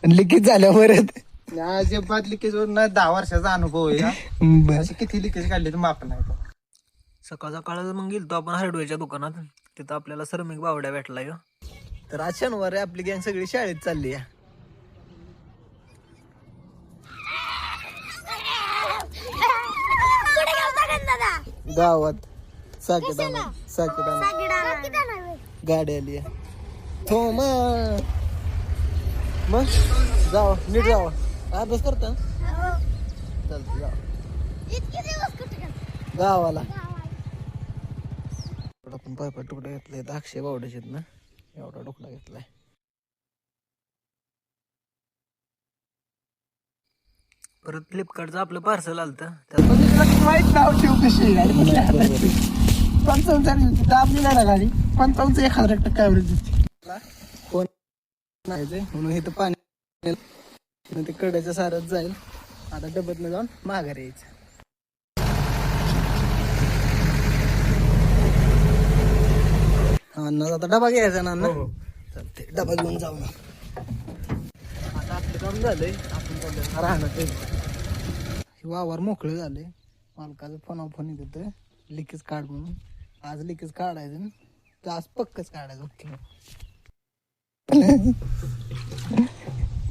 Leakage झाल्या परत अजिबात लिकेज वर ना 10 वर्षाचा अनुभव आहे हा. बर. असे किती लिकेज काढले तर माप नाही तो. सकाळ सकाळ मग गेलतो आपण हार्डवेअरच्या दुकानात. तिथं आपल्याला सरमिक बावड्या भेटला ह्यो. तर आज शनिवार आहे, आपली गँग सगळी शाळेत चालली आहे. गावात साकेट गाडी आली आहे. थोमा मग जावा नीट जावा. अभ्यास करता चालतं जावा गावाला. आपण पाय पाय तुकडे घेतले अक्षय बावड्याचे ना, एवढा तुकडा घेतलाय. परत फ्लिपकार्टचं आपलं पार्सल आलतं. वाईट नाव ठेव कशी पंचावन्न दाबली नाही ना गाडी. 55% ॲव्हरेज होती. कोण नाही म्हणून इथं पाणी ते कड्याच्या सारच जाईल. आता डब्यातनं जाऊन माघारी यायचं. हा ना, आता डबा घ्यायचा ना ना. चालते डबा घेऊन जाऊ ना. आता आपलं काम झालंय, आपण चाललंय राहणार. वावर मोकळं झालंय. मालकाचं फोन येत होतं लिकेज काढ म्हणून. आज लिकेज काढायचं तर आज पक्कच काढायचं. ओके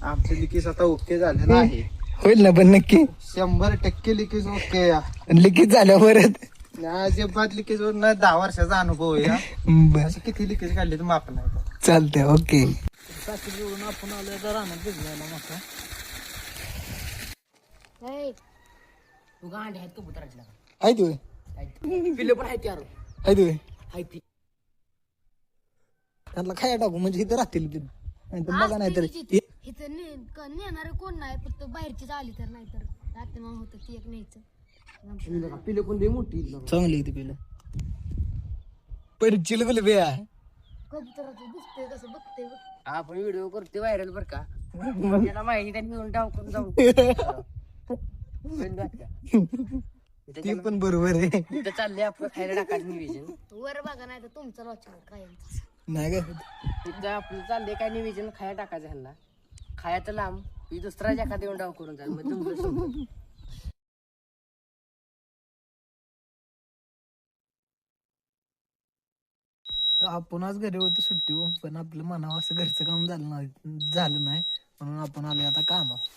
आमचं लिकेज आता ओके झालेलं आहे. होईल ना पण नक्की 100% लिकेज ओके. लिकेज झाल्या परत अजिबात लिकेज वर ना 10 वर्षाचा अनुभव आहे हा. बर. असे किती लिकेज काढले तर माप नाही तो. चालतंय ओके. साखर जोडून आपण आलोय तर राहणार भिजवायला मका. तू गांडे आहेत कबुतरातला आहे तू पिल्ले पण आहेत यार आहे तू आहेत ती त्यांना खाया टाकू म्हणजे इथं राहतील बिन. नाही तर बघा नाही तर इथं नेणार कोण नाही, फक्त बाहेरचीच आली तर. नाही तर रात्री मग होतं ती एक न्यायचं. पिल्ले पण लई मोठी चांगली इथे पिलं परिचिल बोल बे कबुतराचं दिसतंय कसं बघतंय बघ. आपण व्हिडिओ करते व्हायरल बर का त्याला माहिती त्यांनी मिळून डाव करून जाऊ ती पण बरोबर आहे. तिथं चाललंय आपलं खायला टाकायचं नियोजन. वर बघा नाही तर तुमचं लॉचिंग काय नाही का तिथं आपलं चाललंय काय नियोजन खाया टाकायचं ह्यांना. खायचं लांब ही दुसरा एखादा येऊन डाव करून जाईल मग तुमचं समजून. आपण आज घरी होतो सुट्टी हो, पण आपलं मनावर असं घरचं काम झालं नाही म्हणून आपण आलोय आता कामावर.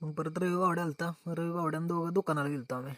मग परत रवी बावड्या आलता. रवी बावड्यानं दोघं दुकानाला गेलतो आम्ही.